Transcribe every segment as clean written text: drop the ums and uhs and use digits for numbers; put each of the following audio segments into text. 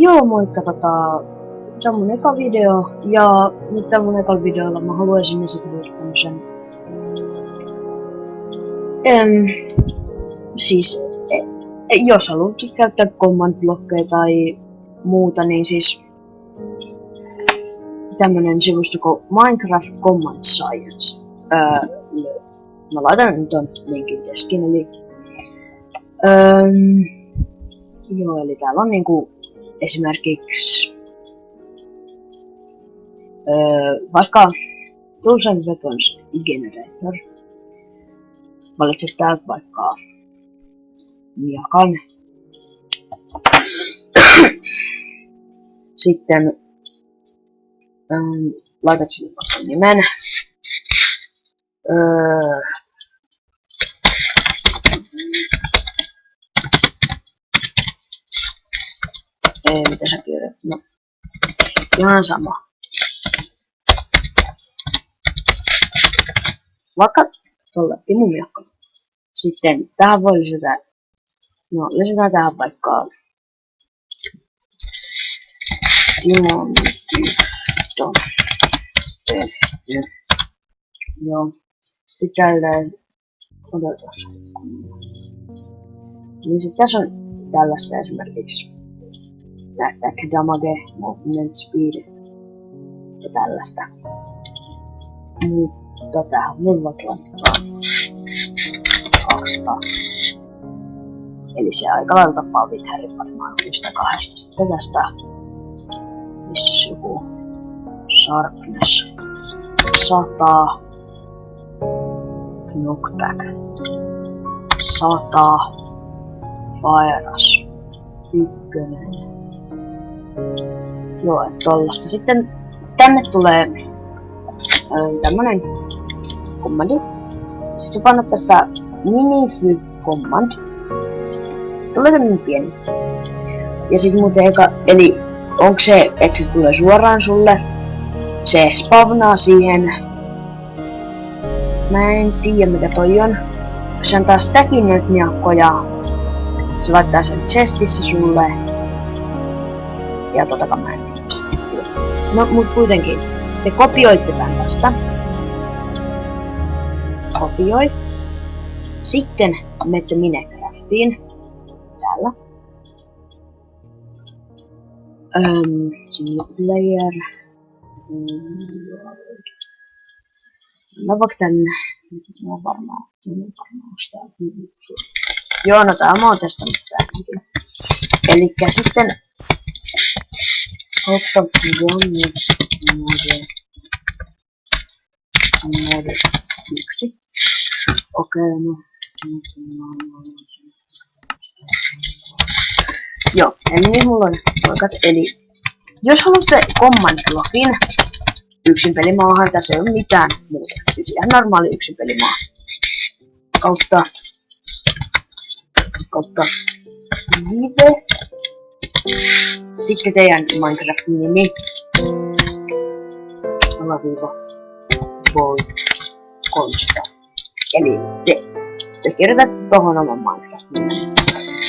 Joo, moikka, tää on mun eka video, ja nyt tän mun ekalla videolla mä haluaisin esitellä tämmösen... jos haluat käyttää command blockeja tai muuta, niin siis... tämmönen sivusto kuin Minecraft Command Science. Mä laitan ton linkin deskin, eli... joo, eli täällä on niinku esimerkiksi vaikka Tools and Weapons Generator. Valitset täältä vaikka miakan. Sitten laitat sinne vaikka nimen. Ei, mitä sä kirjoitat? No, ihan sama. Vaikka tuolla timumiakka. Sitten tähän voi lisätä, lisätään tähän vaikka Timomitysto tehty. Joo. Sitten tälleen, otetaan. Niin sit tässä on tällaista esimerkiksi attack damage, movement speed ja tällaista. Mutta tähän voi vaikka laittaa 200. Eli se aika lailla tappaa Witherrin varmaan yhdestä kahdesta. Sitten tästä, missä joku sharpness 100, knockback 100, virus 1. Joo, et tollasta. Sitten tänne tulee tämmönen kommandi. Sitten sä painat tästä minify command. Sitten tulee tämmönen pieni. Ja sit muuten eli onko se, että se tulee suoraan sulle? Se spavnaa siihen. Mä en tiedä mitä toi on. Se antaa stackin noit miakkoja. Se laittaa sen chestissä sulle. Ja totakaan mä en tiedä. No mut kuitenkin. Te kopioitte tän tästä. Kopioi. Sitten menette Minecraftiin. Täällä. Single player. Mä vaikka tän. Mä oon varmaan ostaa. Joo, no tää mä oon testannut tämäkin. Elikkä sitten ottaa mode 1. Okei, no. Joo, eli mulla on poikat, eli jos haluatte command blockin yksin pelimaahan, tässä ei ole mitään muuta. Siis ihan normaali yksin pelimaa. Kautta live. Sitten teidän Minecraft-nimi. Voi konsta. Eli te kirjoitatte tohon oman Minecraft-nimen.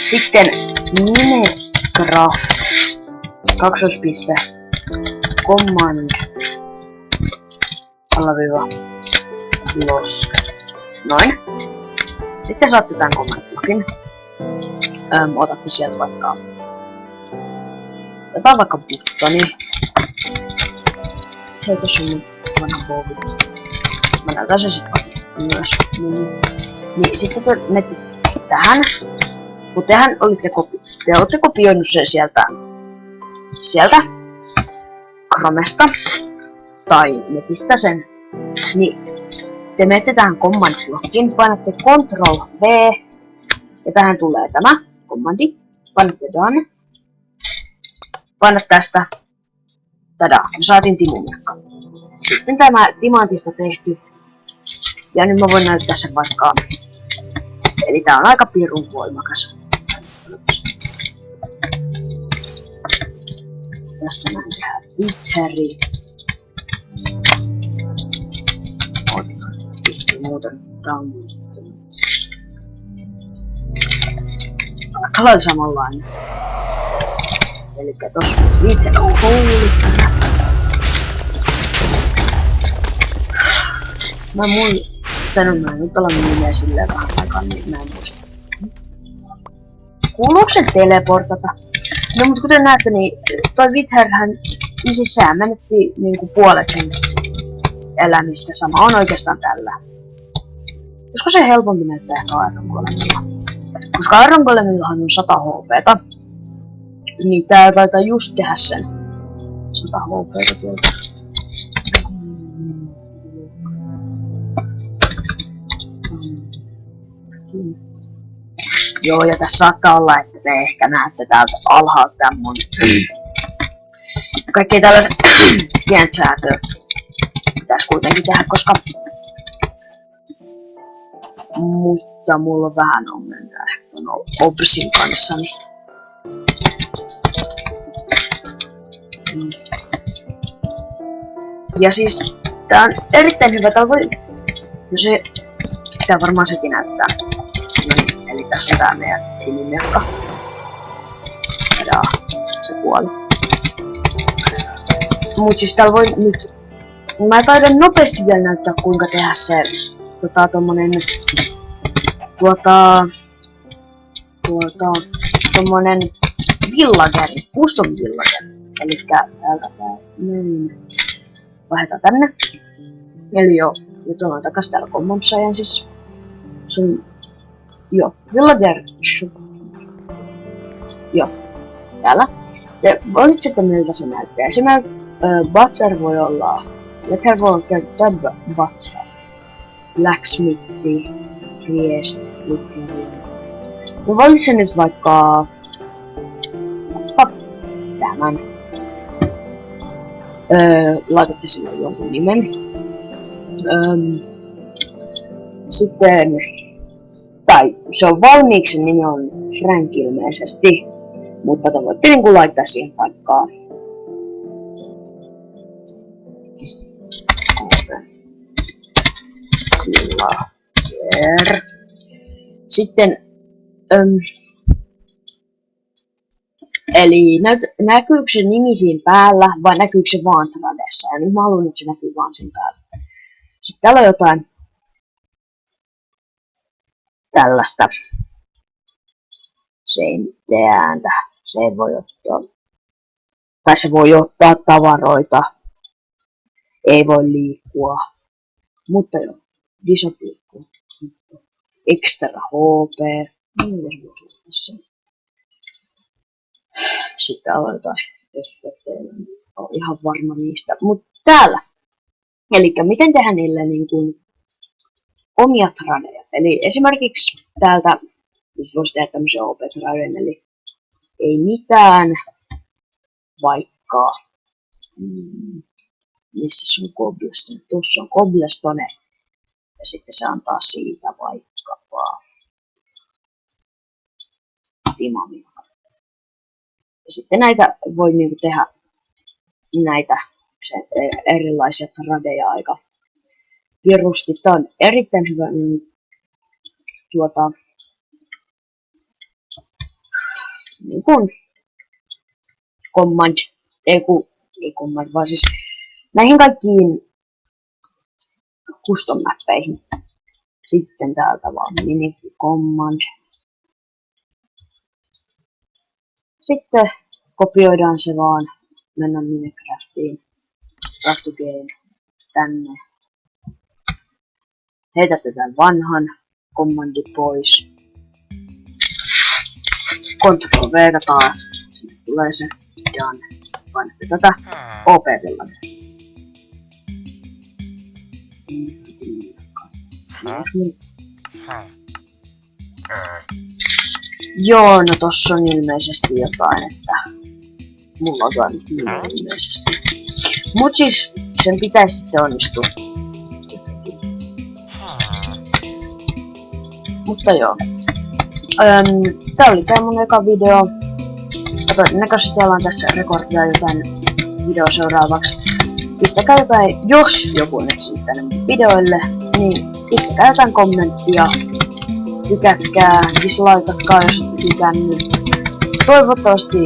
Sitten Minecraft kaksoispiste command --losk. Noin. Sitten saatte tän command blockin. Otatte sieltä vaikka otetaan vaikka buttoni. Hei, tässä on mun vanha bovi. Mä näytän sen sit myös. Niin sitten te menette tähän. Kun te olette kopioinut sen sieltä Chromesta tai netistä sen, niin te menette tähän command blockiin, painatte Ctrl V ja tähän tulee tämä kommandi, painatte done, painat tästä, tada, me saatiin timumiakka. Sitten tämä timantista tehty, ja nyt mä voin näyttää sen vaikka, eli tää on aika pirun voimakas. Tästä nähdään Witherri. Muuten tää on aika lailla samanlainen. Elikkä tossa itse on kouluttanut. Mä en nyt pelannut nimeä silleen vähän aikaan, niin mä en muista. Kuuluuko se teleportata? No mut kuten näette, niin toi Witherhän, niin siis sehän menetti niinku puolet sen elämistä. Sama on oikeastaan tällä. Olisiko se helpompi näyttää ehkä Iron Golemilla? Koska Iron Golemillahan on 100 HP:ta. Niin tää taitaa just tehdä sen 100 HP:ta tuolta. Joo, ja tässä saattaa olla, että te ehkä näette täältä alhaalta tän mun kaikki tällaiset pienet säätöä pitäis kuitenkin tehdä, koska mutta mulla on vähän ongelmia ehkä ton Obsin kanssa, niin ja siis tää on erittäin hyvä, täällä voi, no se pitää varmaan sekin näyttää. Eli tässä on tää meidän tilimerkka. Tadaa, se kuoli. Mut siis täällä voi nyt, mä taidan nopeasti vielä näyttää kuinka tehdä se tommonen tommonen villageri, custom villageri. Elikkä täältä vaihdetaan tänne. Eli joo, nyt ollaan takas täällä Common Sciences. Sun joo, villager shop. Joo, täällä. Ja valitsette miltä se näyttää. Esimerkiksi Butcher voi olla, Letter voi olla käyttää Butcher. Blacksmithi, Priest, Butcher. Mä valitsen nyt vaikka tämän. Laitatte sille jonkun nimen. Sitten tai se on valmiiksi, sen nimi on Frank ilmeisesti, mutta te voitte niinku laittaa siihen paikkaan. Sitten, eli näkyykö se nimi siinä päällä vai näkyykö se vaan tradessa? Ja nyt mä haluan, että se näkyy vaan siinä päällä. Sitten täällä on jotain tällaista seinääntä. Se ei voi ottaa, tai se voi ottaa tavaroita, ei voi liikkua, mutta joo, Disop liikkuu, extra HP, sitten on jotain efektejä, olen ihan varma niistä, mutta täällä, eli miten tehdä niille niin kuin omia tradeja. Eli esimerkiksi täältä voisi tehdä tämmöisen OP-traden, eli ei mitään, vaikka missä on cobblestone, tuossa on cobblestone, ja sitten se antaa siitä vaikkapa timamia. Ja sitten näitä voi niinku tehdä näitä erilaisia tradeja aika virusti. Tää on erittäin hyvä niin kuin command, ei command, vaan siis näihin kaikkiin custom mappeihin. Sitten täältä vaan mini command. Sitten kopioidaan se vaan, mennään Minecraftiin, craft to game, tänne. Heitätte tämän vanhan commandin pois. Ctrl V taas. Sinne tulee se done. Painatte tätä OP-villa. Joo, no tossa on ilmeisesti jotain, että mulla on jotain ilmeisesti. Mut siis sen pitäisi sitten onnistua. Mutta joo. Tää oli tää mun eka video. Todennäköisesti ollaan tässä rekordia jotain video seuraavaksi. Pistäkää jotain, jos joku on etsinyt tänne mun videoille, niin pistäkää jotain kommenttia. Tykätkää, dislikeatkaa jos ette tykännyt. Toivottavasti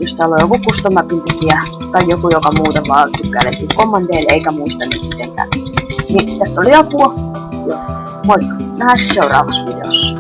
jos täällä on joku custom mapin tekijä tai joku, joka muuten vaan tykkää leikkiä kommandeille eikä muista nyt mitenkään. Niin tästä oli apua. Joo, moikka. Nähdään seuraavassa videossa.